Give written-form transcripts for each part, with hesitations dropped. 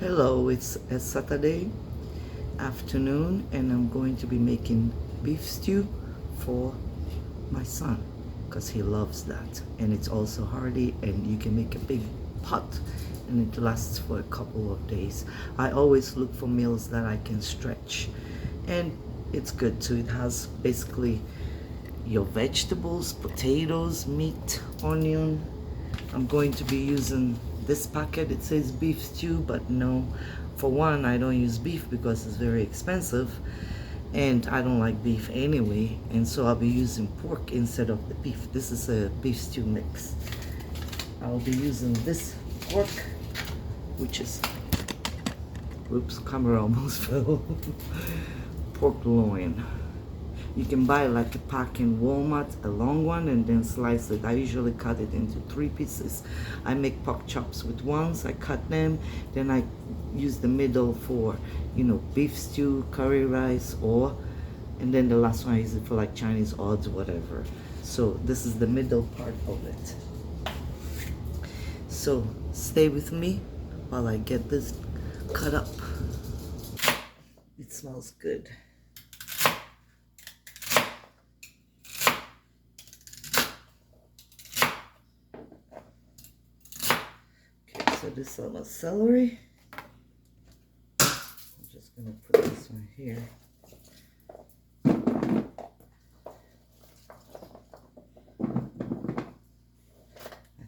Hello, it's a Saturday afternoon and I'm going to be making beef stew for my son because he loves that, and it's also hearty and you can make a big pot and it lasts for a couple of days. I always look for meals that I can stretch, and it's good too. It has basically your vegetables, potatoes, meat, onion. I'm going to be using this packet. It says beef stew, but no, for one, I don't use beef because it's very expensive and I don't like beef anyway, and so I'll be using pork instead of the beef. This is a beef stew mix. I'll be using this pork, which is, whoops, camera almost fell. Pork loin. You can buy like a pack in Walmart, a long one, and then slice it. I usually cut it into 3 pieces. I make pork chops with ones, I cut them, then I use the middle for, beef stew, curry rice, and then the last one I use it for like Chinese odds, whatever. So this is the middle part of it. So stay with me while I get this cut up. It smells good. So this is my celery. I'm just gonna put this one here. I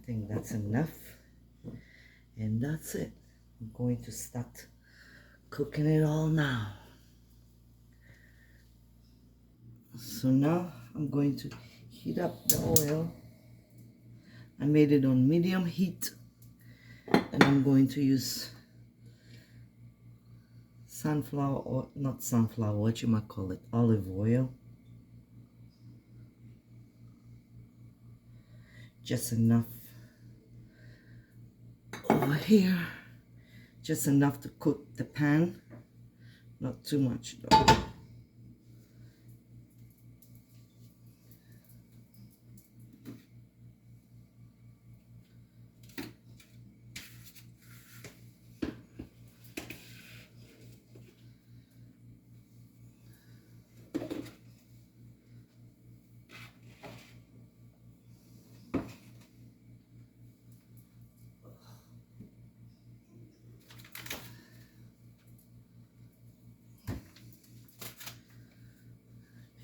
think that's enough. And that's it. I'm going to start cooking it all now. So now I'm going to heat up the oil. I made it on medium heat. And I'm going to use sunflower, or not sunflower, what you might call it, olive oil. Just enough over here. Just enough to cook the pan. Not too much though.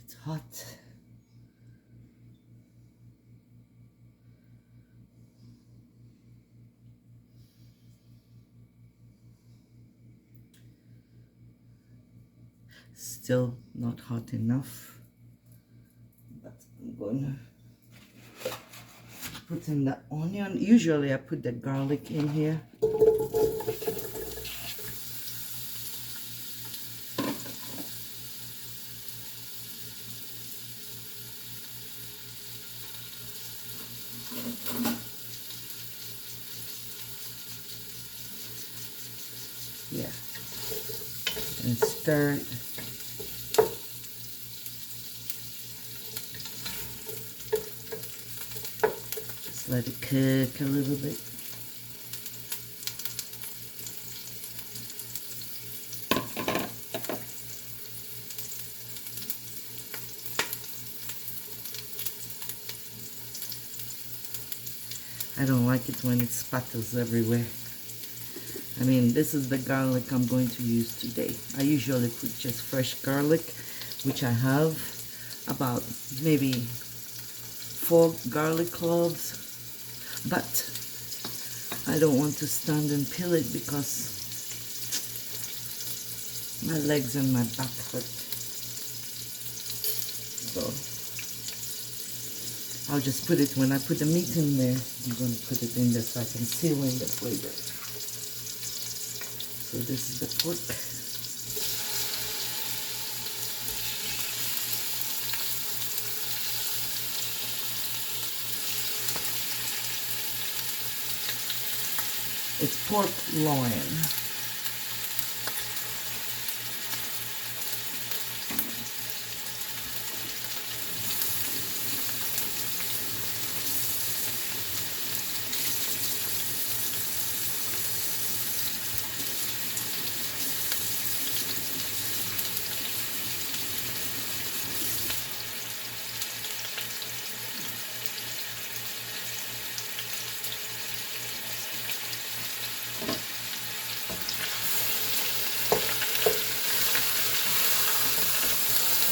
It's hot. Still not hot enough, but I'm gonna put in the onion. Usually I put the garlic in here. Yeah, and stir it. Just let it cook a little bit. I don't like it when it spatters everywhere. I mean, this is the garlic I'm going to use today. I usually put just fresh garlic, which I have about maybe 4 garlic cloves, but I don't want to stand and peel it because my legs and my back hurt. So I'll just put it, when I put the meat in there, I'm going to put it in there so I can seal in the flavor. So this is the pork. It's pork loin.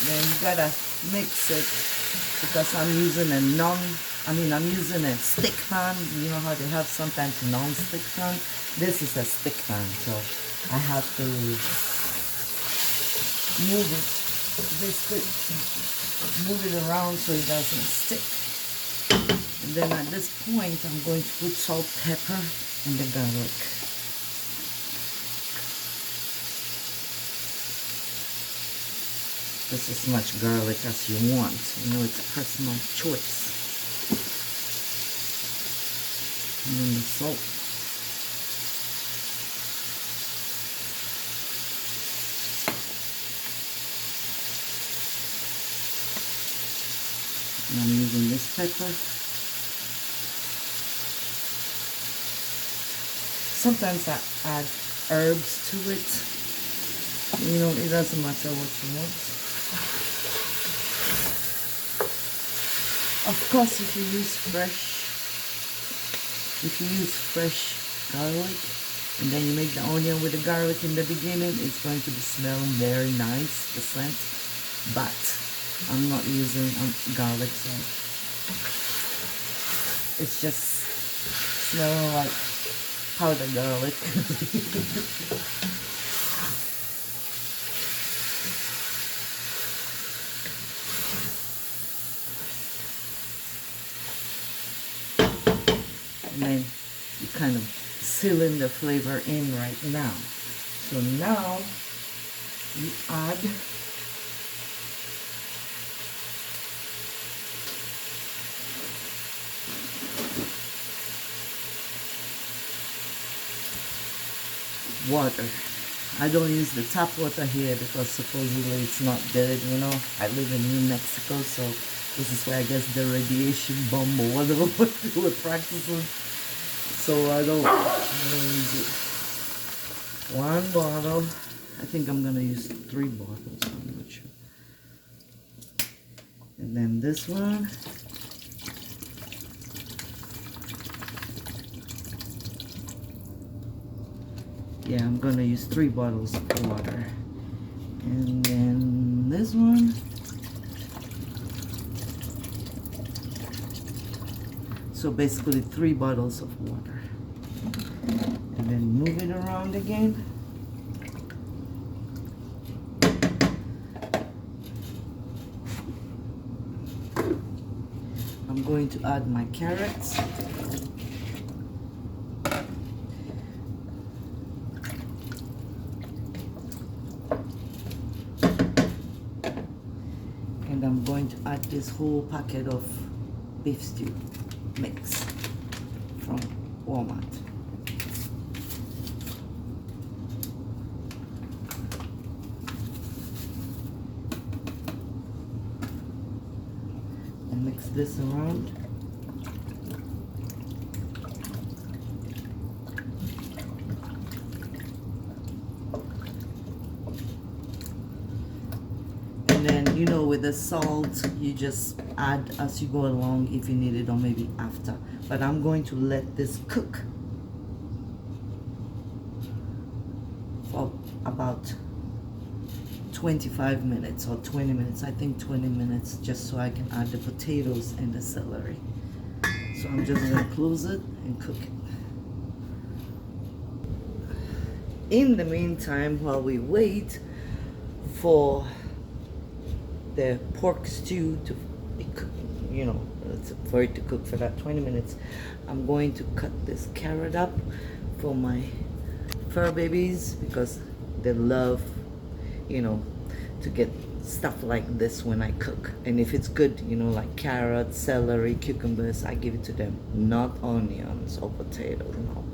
Then you gotta mix it because I'm using I'm using a stick pan. You know how they have sometimes non-stick pan? This is a stick pan, so I have to move it, basically move it around so it doesn't stick. And then at this point, I'm going to put salt, pepper, and the garlic. Just as much garlic as you want. You know, it's a personal choice. And then the salt. And I'm using this pepper. Sometimes I add herbs to it. You know, it doesn't matter what you want. Of course, if you use fresh garlic, and then you make the onion with the garlic in the beginning, it's going to be smelling very nice, the scent. But I'm not using garlic, so it's just smelling like powdered garlic. And then you kind of sealing the flavor in right now. So now you add water. I don't use the tap water here because supposedly it's not good, you know. I live in New Mexico, so this is where I guess the radiation bomb or whatever we're practicing. So I don't use it. One bottle. I think I'm gonna use 3 bottles, I'm not sure. And then this one. Yeah, I'm gonna use 3 bottles of water. And then this one. So basically 3 bottles of water. And then move it around again. I'm going to add my carrots. And I'm going to add this whole packet of beef stew mix from Walmart. And mix this around. And then, you know, with the salt, you just add as you go along if you need it, or maybe after. But I'm going to let this cook for about 25 minutes or 20 minutes. I think 20 minutes, just so I can add the potatoes and the celery. So I'm just going to close it and cook it. In the meantime, while we wait for the pork stew to be cooked, you know, for it to cook for that 20 minutes, I'm going to cut this carrot up for my fur babies because they love, you know, to get stuff like this when I cook. And if it's good, you know, like carrots, celery, cucumbers, I give it to them, not onions or potatoes, no.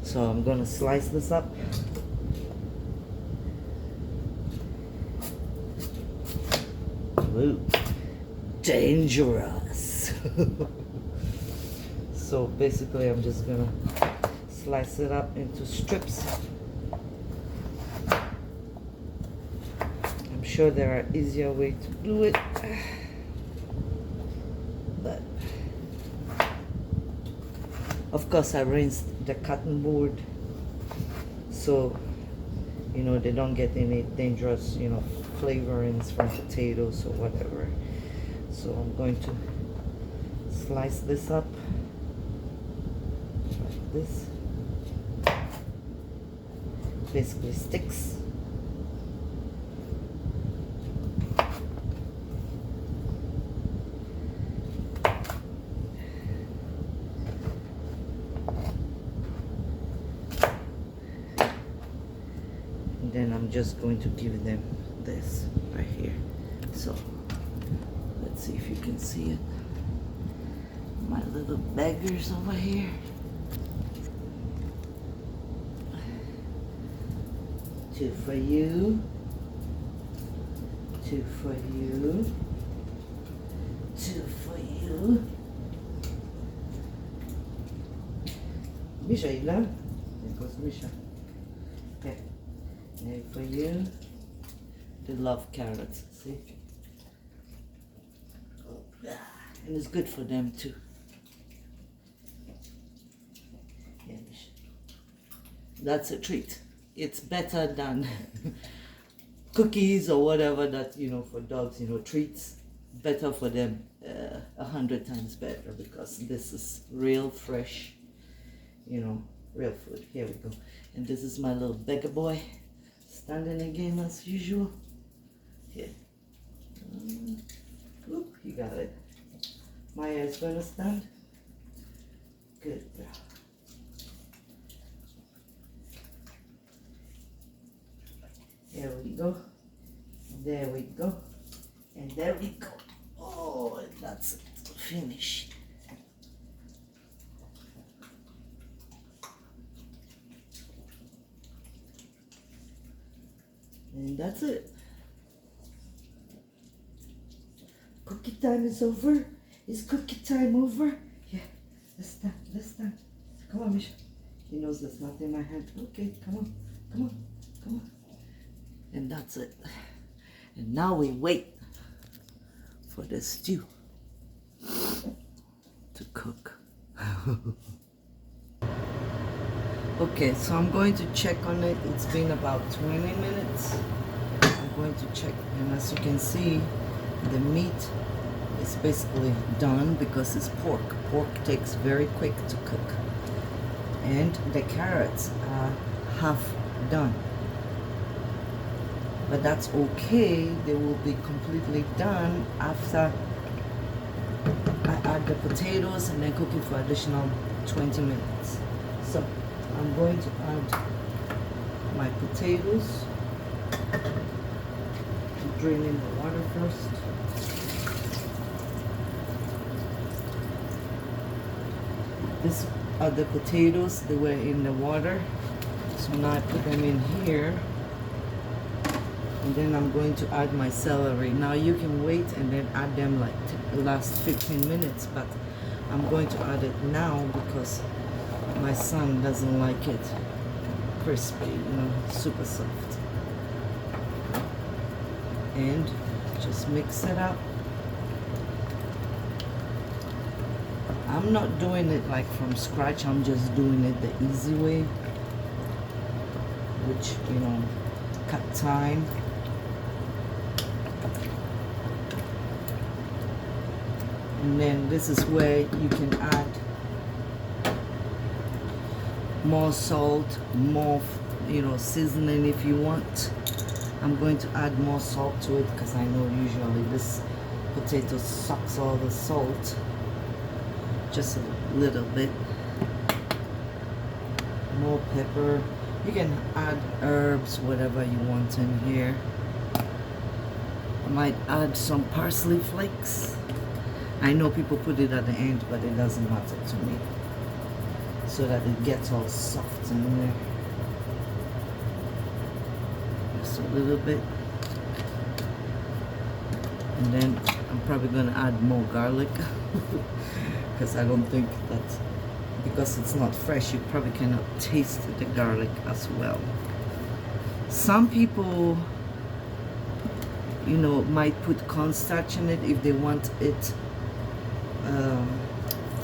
So I'm gonna slice this up. Ooh, dangerous. So basically I'm just gonna slice it up into strips. I'm sure there are easier ways to do it, but of course I rinsed the cotton board so, you know, they don't get any dangerous, you know, flavorings from potatoes or whatever. So I'm going to slice this up like this. Basically sticks. And then I'm just going to give them this right here. So let's see if you can see it. My little beggars over here. Two for you. Two for you. Two for you. Misha, you love? There goes Misha. Okay. And for you. They love carrots, see? And it's good for them too. Yeah, Misha. That's a treat. It's better than cookies or whatever that, you know, for dogs, you know, treats. Better for them, 100 times better, because this is real fresh, you know, real food. Here we go. And this is my little beggar boy, standing again as usual. Here. Oop, you got it. Maya is gonna stand. Good girl. There we go. There we go. And there we go. Oh, that's it. Finished. And that's it. Cookie time is over. Is cookie time over? Yeah. Let's stand. Let's stand. Come on, Misha. He knows that's not in my hand. Okay, come on. Come on. Come on. And that's it. And now we wait for the stew to cook. Okay, so I'm going to check on it. It's been about 20 minutes. I'm going to check, and as you can see, the meat is basically done because it's pork. Pork takes very quick to cook. And the carrots are half done. But that's okay. They will be completely done after I add the potatoes and then cook it for additional 20 minutes. So I'm going to add my potatoes. Drain in the water first. These are the potatoes. They were in the water. So now I put them in here. And then I'm going to add my celery. Now you can wait and then add them like the last 15 minutes, but I'm going to add it now because my son doesn't like it crispy, you know, super soft. And just mix it up. I'm not doing it like from scratch, I'm just doing it the easy way, which, you know, cut time. And then this is where you can add more salt, more, you know, seasoning if you want. I'm going to add more salt to it because I know usually this potato sucks all the salt. Just a little bit. More pepper. You can add herbs, whatever you want in here. I might add some parsley flakes. I know people put it at the end, but it doesn't matter to me. So that it gets all soft in there. Just a little bit. And then I'm probably gonna add more garlic. Because I don't think that, because it's not fresh, you probably cannot taste the garlic as well. Some people, you know, might put cornstarch in it if they want it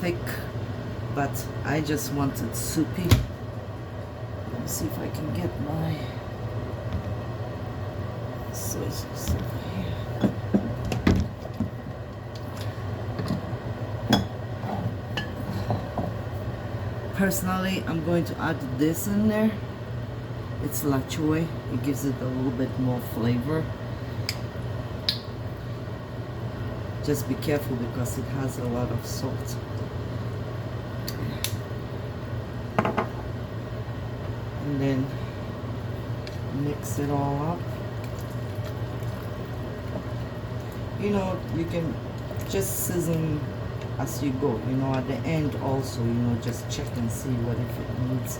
thick, but I just want it soupy. Let me see if I can get my soy sauce over here. Personally, I'm going to add this in there. It's la choy. It gives it a little bit more flavor. Just be careful because it has a lot of salt. And then mix it all up. You know, you can just season as you go. You know, at the end also, you know, just check and see what if it needs,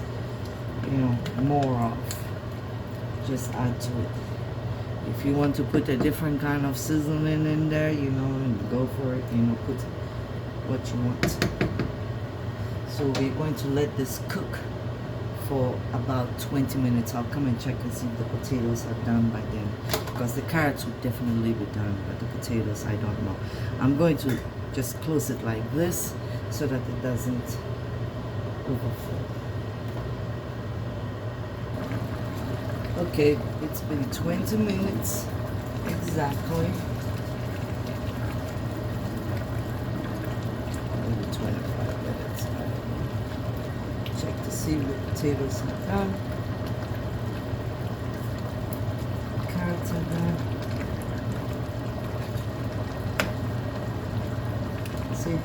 you know, more of. Just add to it. If you want to put a different kind of seasoning in there, you know, go for it. You know, put what you want. So we're going to let this cook for about 20 minutes. I'll come and check and see if the potatoes are done by then, because the carrots would definitely be done, but the potatoes I don't know. I'm going to just close it like this so that it doesn't overflow. Okay, it's been 20 minutes exactly. Maybe 25 minutes. Check to see if the potatoes are done. Carrots are done. See,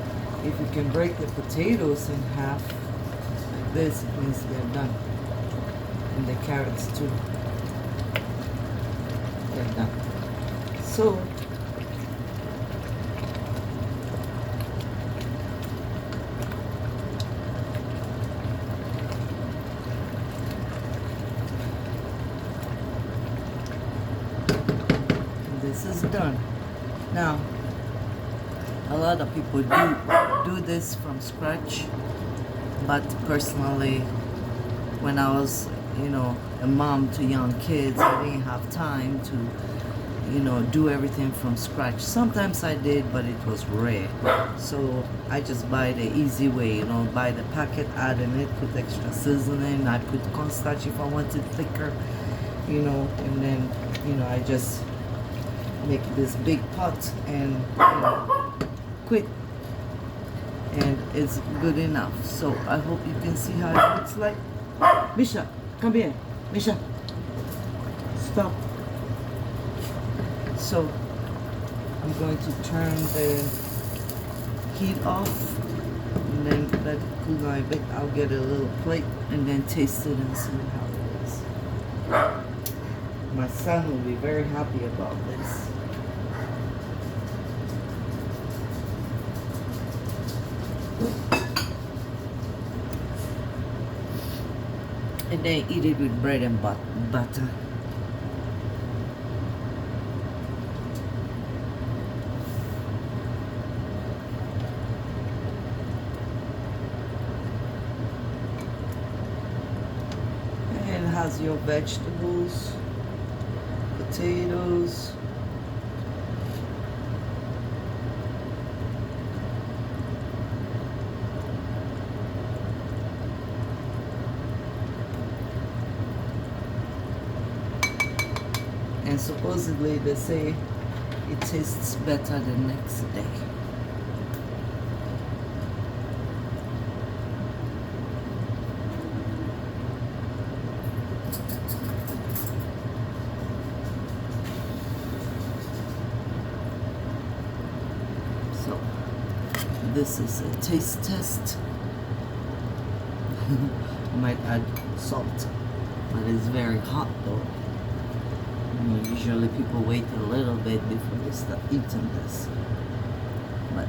if you can break the potatoes in half like this, it means they're done. And the carrots too. They're done. So this is done. Now, a lot of people do this from scratch, but personally, when I was, you know, a mom to young kids, I didn't have time to, you know, do everything from scratch. Sometimes I did, but it was rare. So I just buy the easy way, you know, buy the packet, add in it, put extra seasoning, I put cornstarch if I want it thicker, you know, and then, you know, I just make this big pot and, you know, quit. And it's good enough. So I hope you can see how it looks like. Misha, come here. Misha, stop. So I'm going to turn the heat off and then let it cool down a bit. I'll get a little plate and then taste it and see how it is. My son will be very happy about this. And then eat it with bread and butter. And it has your vegetables, potatoes, and supposedly they say it tastes better the next day. So this is a taste test. Might add salt, but it's very hot though. Usually people wait a little bit before they start eating this, but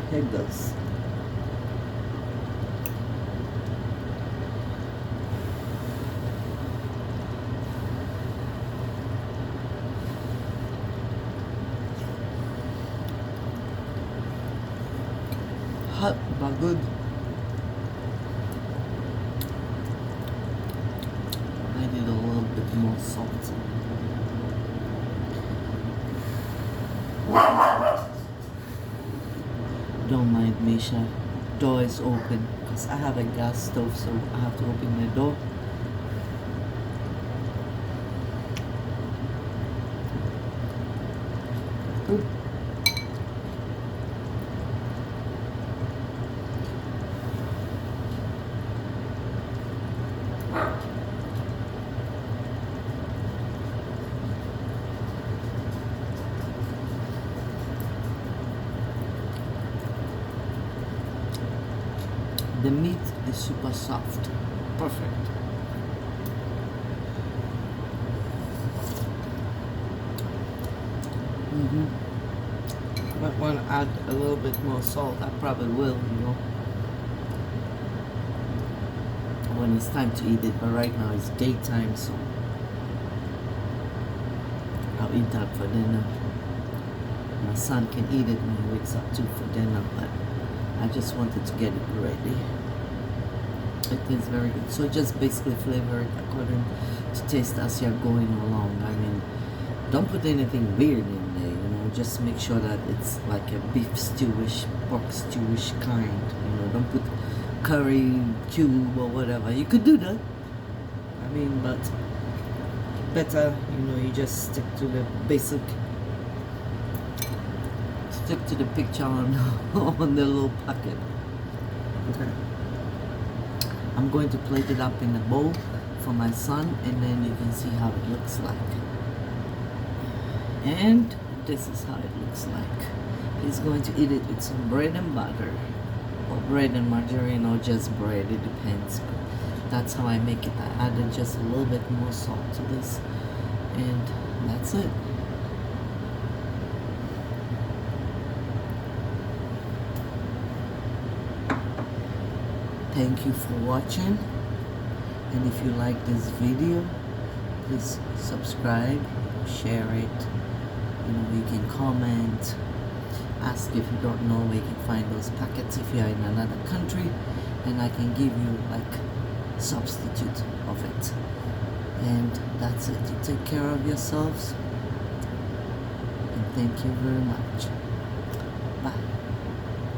here goes. Hot but good. I did a little bit more salt. Don't mind Misha. Door is open because I have a gas stove, so I have to open the door. the meat is super soft. Perfect. Might want to add a little bit more salt. I probably will, when it's time to eat it. But right now it's daytime, so I'll eat that for dinner. My son can eat it when he wakes up too for dinner, but I just wanted to get it ready. It is very good. So just basically flavor it according to taste as you're going along. I mean, don't put anything weird in there, just make sure that it's like a beef stewish, pork stewish kind. Don't put curry cube or whatever. You could do that, I mean, but better, you just stick to the basic, stick to the picture on, on the little packet. Okay. I'm going to plate it up in a bowl for my son, and then you can see how it looks like. And this is how it looks like. He's going to eat it with some bread and butter, or bread and margarine, or just bread, it depends. But that's how I make it. I added just a little bit more salt to this, and that's it. Thank you for watching, and if you like this video, please subscribe, share it. You can comment, ask if you don't know where you can find those packets if you're in another country, and I can give you like substitute of it. And that's it. You take care of yourselves, and thank you very much.